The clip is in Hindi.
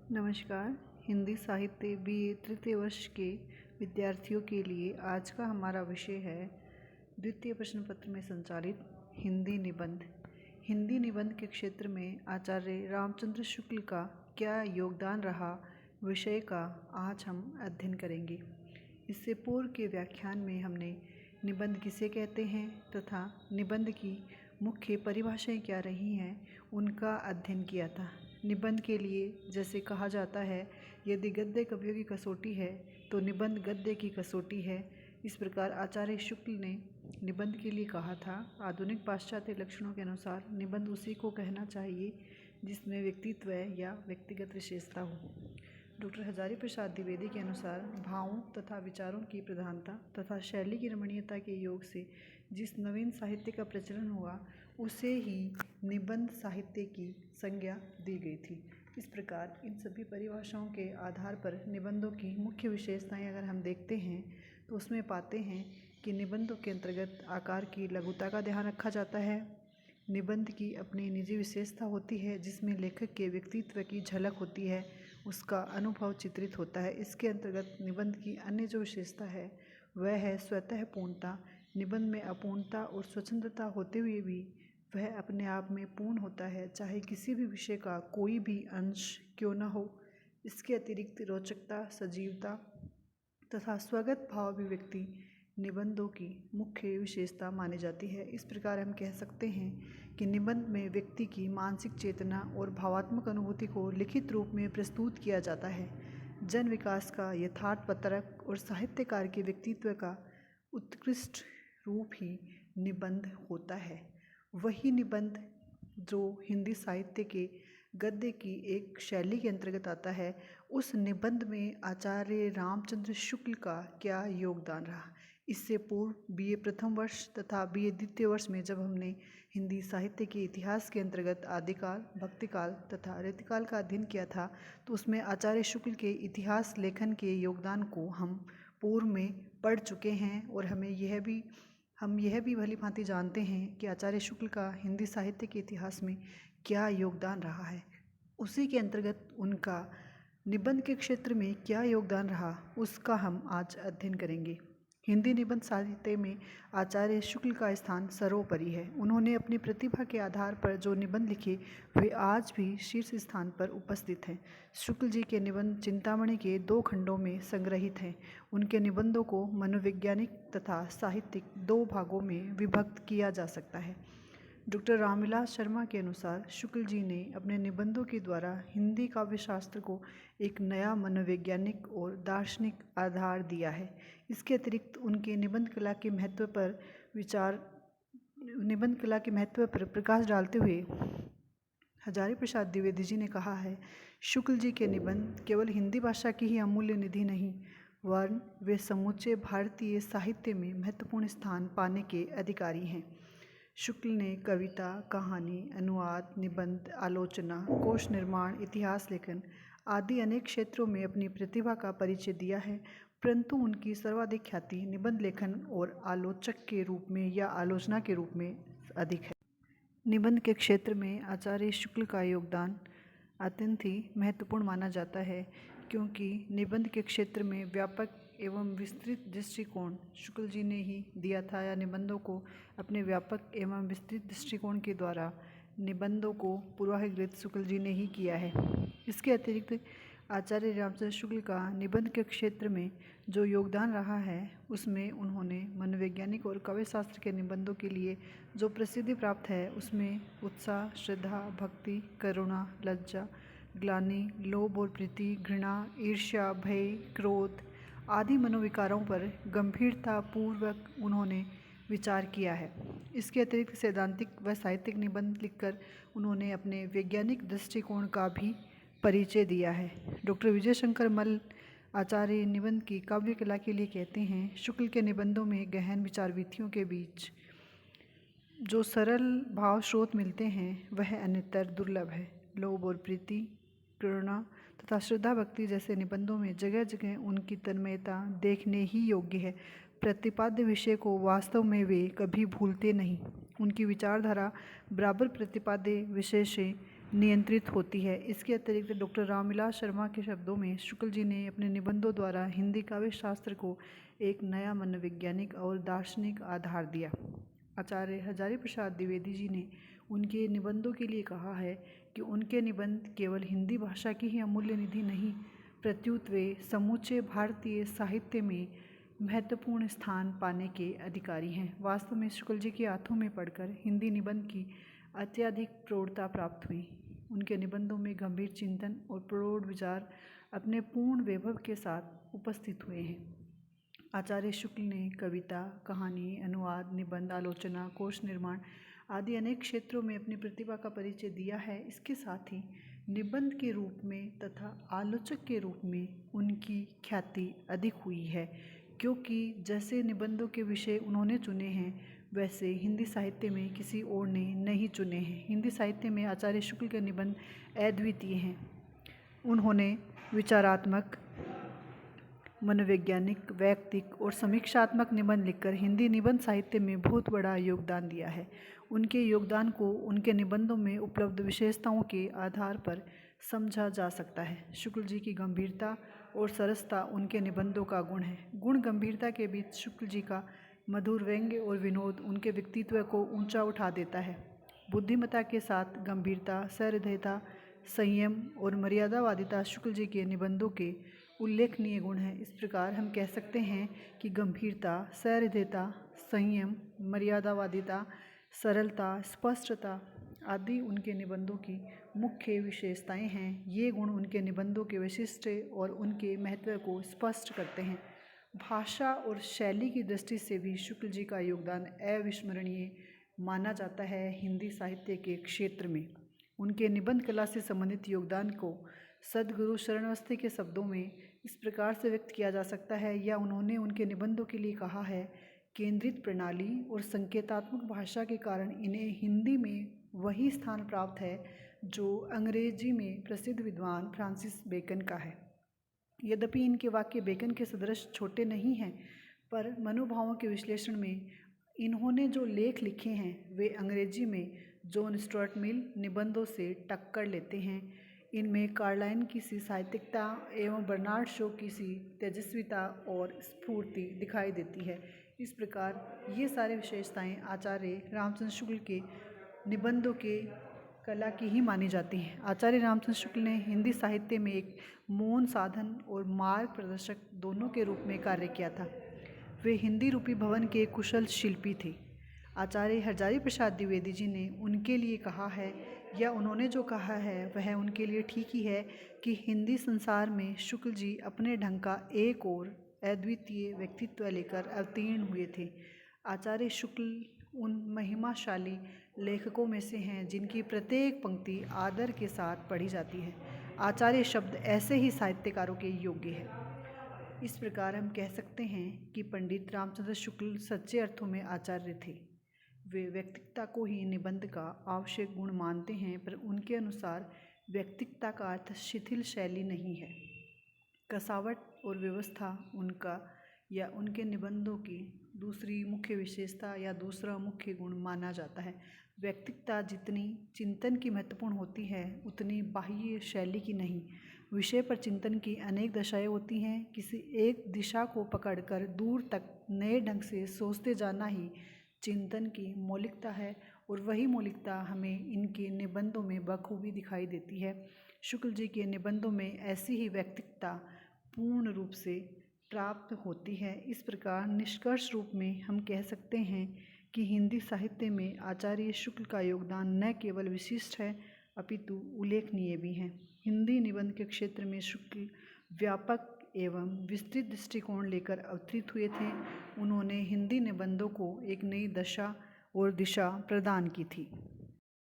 नमस्कार। हिंदी साहित्य बीए तृतीय वर्ष के विद्यार्थियों के लिए आज का हमारा विषय है द्वितीय प्रश्न पत्र में संचालित हिंदी निबंध। हिंदी निबंध के क्षेत्र में आचार्य रामचंद्र शुक्ल का क्या योगदान रहा विषय का आज हम अध्ययन करेंगे। इससे पूर्व के व्याख्यान में हमने निबंध किसे कहते हैं तथा निबंध की मुख्य परिभाषाएं क्या रही हैं उनका अध्ययन किया था। निबंध के लिए जैसे कहा जाता है, यदि गद्य कवियों की कसौटी है तो निबंध गद्य की कसौटी है। इस प्रकार आचार्य शुक्ल ने निबंध के लिए कहा था। आधुनिक पाश्चात्य लक्षणों के अनुसार निबंध उसी को कहना चाहिए जिसमें व्यक्तित्व या व्यक्तिगत विशेषता हो। डॉक्टर हजारी प्रसाद द्विवेदी के अनुसार भावों तथा विचारों की प्रधानता तथा शैली की रमणीयता के योग से जिस नवीन साहित्य का प्रचलन हुआ उसे ही निबंध साहित्य की संज्ञा दी गई थी। इस प्रकार इन सभी परिभाषाओं के आधार पर निबंधों की मुख्य विशेषताएं अगर हम देखते हैं तो उसमें पाते हैं कि निबंधों के अंतर्गत आकार की लघुता का ध्यान रखा जाता है। निबंध की अपनी निजी विशेषता होती है जिसमें लेखक के व्यक्तित्व की झलक होती है, उसका अनुभव चित्रित होता है। इसके अंतर्गत निबंध की अन्य जो विशेषता है वह है स्वतः पूर्णता। निबंध में अपूर्णता और स्वतंत्रता होते हुए भी वह अपने आप में पूर्ण होता है, चाहे किसी भी विषय का कोई भी अंश क्यों न हो। इसके अतिरिक्त रोचकता, सजीवता तथा स्वगत भाव अभिव्यक्ति निबंधों की मुख्य विशेषता मानी जाती है। इस प्रकार हम कह सकते हैं कि निबंध में व्यक्ति की मानसिक चेतना और भावात्मक अनुभूति को लिखित रूप में प्रस्तुत किया जाता है। जन विकास का यथार्थ पत्रक और साहित्यकार के व्यक्तित्व का उत्कृष्ट रूप ही निबंध होता है। वही निबंध जो हिंदी साहित्य के गद्य की एक शैली के अंतर्गत आता है, उस निबंध में आचार्य रामचंद्र शुक्ल का क्या योगदान रहा। इससे पूर्व बीए प्रथम वर्ष तथा बीए द्वितीय वर्ष में जब हमने हिंदी साहित्य के इतिहास के अंतर्गत आदिकाल, भक्तिकाल तथा रीतिकाल का अध्ययन किया था तो उसमें आचार्य शुक्ल के इतिहास लेखन के योगदान को हम पूर्व में पढ़ चुके हैं और हम यह भी भली भांति जानते हैं कि आचार्य शुक्ल का हिंदी साहित्य के इतिहास में क्या योगदान रहा है। उसी के अंतर्गत उनका निबंध के क्षेत्र में क्या योगदान रहा उसका हम आज अध्ययन करेंगे। हिंदी निबंध साहित्य में आचार्य शुक्ल का स्थान सर्वोपरि है। उन्होंने अपनी प्रतिभा के आधार पर जो निबंध लिखे वे आज भी शीर्ष स्थान पर उपस्थित हैं। शुक्ल जी के निबंध चिंतामणि के 2 खंडों में संग्रहित हैं। उनके निबंधों को मनोवैज्ञानिक तथा साहित्यिक 2 भागों में विभक्त किया जा सकता है। डॉक्टर रामविलास शर्मा के अनुसार शुक्ल जी ने अपने निबंधों के द्वारा हिंदी काव्य शास्त्र को एक नया मनोवैज्ञानिक और दार्शनिक आधार दिया है। इसके अतिरिक्त उनके निबंध कला के महत्व पर प्रकाश डालते हुए हजारी प्रसाद द्विवेदी जी ने कहा है, शुक्ल जी के निबंध केवल हिंदी भाषा की ही अमूल्य निधि नहीं वरन वे समूचे भारतीय साहित्य में महत्वपूर्ण स्थान पाने के अधिकारी हैं। शुक्ल ने कविता, कहानी, अनुवाद, निबंध, आलोचना, कोश निर्माण, इतिहास लेखन आदि अनेक क्षेत्रों में अपनी प्रतिभा का परिचय दिया है, परंतु उनकी सर्वाधिक ख्याति निबंध लेखन और आलोचक के रूप में या आलोचना के रूप में अधिक है। निबंध के क्षेत्र में आचार्य शुक्ल का योगदान अत्यंत ही महत्वपूर्ण माना जाता है, क्योंकि निबंध के क्षेत्र में व्यापक एवं विस्तृत दृष्टिकोण शुक्ल जी ने ही दिया था, या निबंधों को अपने व्यापक एवं विस्तृत दृष्टिकोण के द्वारा निबंधों को पूर्वाग्रहित शुक्ल जी ने ही किया है। इसके अतिरिक्त आचार्य रामचंद्र शुक्ल का निबंध के क्षेत्र में जो योगदान रहा है उसमें उन्होंने मनोवैज्ञानिक और काव्य शास्त्र के निबंधों के लिए जो प्रसिद्धि प्राप्त है उसमें उत्साह, श्रद्धा, भक्ति, करुणा, लज्जा, ग्लानि, लोभ और प्रीति, घृणा, ईर्ष्या, भय, क्रोध आदि मनोविकारों पर गंभीरता पूर्वक उन्होंने विचार किया है। इसके अतिरिक्त सैद्धांतिक व साहित्यिक निबंध लिखकर उन्होंने अपने वैज्ञानिक दृष्टिकोण का भी परिचय दिया है। डॉक्टर विजय शंकर मल्ल आचार्य निबंध की काव्य कला के लिए कहते हैं, शुक्ल के निबंधों में गहन विचार वीथियों के बीच जो सरल भाव स्रोत मिलते हैं वह अन्यतर दुर्लभ है। लोभ और प्रीति, करुणा तथा श्रद्धा भक्ति जैसे निबंधों में जगह जगह उनकी तन्मयता देखने ही योग्य है। प्रतिपाद्य विषय को वास्तव में वे कभी भूलते नहीं। उनकी विचारधारा बराबर प्रतिपाद्य विषय से नियंत्रित होती है। इसके अतिरिक्त डॉक्टर रामविलास शर्मा के शब्दों में शुक्ल जी ने अपने निबंधों द्वारा हिंदी काव्य शास्त्र को एक नया मनोवैज्ञानिक और दार्शनिक आधार दिया। आचार्य हजारी प्रसाद द्विवेदी जी ने उनके निबंधों के लिए कहा है कि उनके निबंध केवल हिंदी भाषा की ही अमूल्य निधि नहीं, प्रत्युत वे समूचे भारतीय साहित्य में महत्वपूर्ण स्थान पाने के अधिकारी हैं। वास्तव में शुक्ल जी के हाथों में पढ़कर हिंदी निबंध की अत्यधिक प्रौढ़ता प्राप्त हुई। उनके निबंधों में गंभीर चिंतन और प्रौढ़ विचार अपने पूर्ण वैभव के साथ उपस्थित हुए हैं। आचार्य शुक्ल ने कविता, कहानी, अनुवाद, निबंध, आलोचना, कोश निर्माण आदि अनेक क्षेत्रों में अपनी प्रतिभा का परिचय दिया है। इसके साथ ही निबंध के रूप में तथा आलोचक के रूप में उनकी ख्याति अधिक हुई है, क्योंकि जैसे निबंधों के विषय उन्होंने चुने हैं वैसे हिंदी साहित्य में किसी और ने नहीं चुने हैं। हिंदी साहित्य में आचार्य शुक्ल के निबंध अद्वितीय हैं। उन्होंने विचारात्मक, मनोवैज्ञानिक, वैयक्तिक और समीक्षात्मक निबंध लिखकर हिंदी निबंध साहित्य में बहुत बड़ा योगदान दिया है। उनके योगदान को उनके निबंधों में उपलब्ध विशेषताओं के आधार पर समझा जा सकता है। शुक्ल जी की गंभीरता और सरसता उनके निबंधों का गुण है। गुण गंभीरता के बीच शुक्ल जी का मधुर व्यंग्य और विनोद उनके व्यक्तित्व को ऊंचा उठा देता है। बुद्धिमत्ता के साथ गंभीरता, सहृदयता, संयम और मर्यादावादिता शुक्ल जी के निबंधों के उल्लेखनीय गुण हैं। इस प्रकार हम कह सकते हैं कि गंभीरता, सहृदयता, संयम, मर्यादावादिता, सरलता, स्पष्टता आदि उनके निबंधों की मुख्य विशेषताएं हैं। ये गुण उनके निबंधों के विशिष्ट और उनके महत्व को स्पष्ट करते हैं। भाषा और शैली की दृष्टि से भी शुक्ल जी का योगदान अविस्मरणीय माना जाता है। हिंदी साहित्य के क्षेत्र में उनके निबंध कला से संबंधित योगदान को सद्गुरु शरणवस्थी के शब्दों में इस प्रकार से व्यक्त किया जा सकता है, या उन्होंने उनके निबंधों के लिए कहा है, केंद्रित प्रणाली और संकेतात्मक भाषा के कारण इन्हें हिंदी में वही स्थान प्राप्त है जो अंग्रेजी में प्रसिद्ध विद्वान फ्रांसिस बेकन का है। यद्यपि इनके वाक्य बेकन के सदृश छोटे नहीं हैं, पर मनोभावों के विश्लेषण में इन्होंने जो लेख लिखे हैं वे अंग्रेजी में जॉन स्टुअर्ट मिल निबंधों से टक्कर लेते हैं। इनमें कार्लाइन की सी साहित्यिकता एवं बर्नार्ड शॉ की सी तेजस्विता और स्फूर्ति दिखाई देती है। इस प्रकार ये सारी विशेषताएं आचार्य रामचंद्र शुक्ल के निबंधों के कला की ही मानी जाती हैं। आचार्य रामचंद्र शुक्ल ने हिंदी साहित्य में एक मौन साधन और मार्ग प्रदर्शक दोनों के रूप में कार्य किया था। वे हिंदी रूपी भवन के कुशल शिल्पी थे। आचार्य हजारी प्रसाद द्विवेदी जी ने उनके लिए कहा है, या उन्होंने जो कहा है वह उनके लिए ठीक ही है, कि हिंदी संसार में शुक्ल जी अपने ढंग का एक और अद्वितीय व्यक्तित्व लेकर अवतीर्ण हुए थे। आचार्य शुक्ल उन महिमाशाली लेखकों में से हैं जिनकी प्रत्येक पंक्ति आदर के साथ पढ़ी जाती है। आचार्य शब्द ऐसे ही साहित्यकारों के योग्य है। इस प्रकार हम कह सकते हैं कि पंडित रामचंद्र शुक्ल सच्चे अर्थों में आचार्य थे। वे व्यक्तिकता को ही निबंध का आवश्यक गुण मानते हैं, पर उनके अनुसार व्यक्तिकता का अर्थ शिथिल शैली नहीं है। कसावट और व्यवस्था उनका या उनके निबंधों की दूसरी मुख्य विशेषता या दूसरा मुख्य गुण माना जाता है। व्यक्तिकता जितनी चिंतन की महत्वपूर्ण होती है उतनी बाह्य शैली की नहीं। विषय पर चिंतन की अनेक दशाएं होती हैं। किसी एक दिशा को पकड़कर दूर तक नए ढंग से सोचते जाना ही चिंतन की मौलिकता है, और वही मौलिकता हमें इनके निबंधों में बखूबी दिखाई देती है। शुक्ल जी के निबंधों में ऐसी ही व्यक्तिकता पूर्ण रूप से प्राप्त होती है। इस प्रकार निष्कर्ष रूप में हम कह सकते हैं कि हिंदी साहित्य में आचार्य शुक्ल का योगदान न केवल विशिष्ट है अपितु उल्लेखनीय भी है। हिंदी निबंध के क्षेत्र में शुक्ल व्यापक एवं विस्तृत दृष्टिकोण लेकर अवतरित हुए थे। उन्होंने हिंदी निबंधों को एक नई दशा और दिशा प्रदान की थी।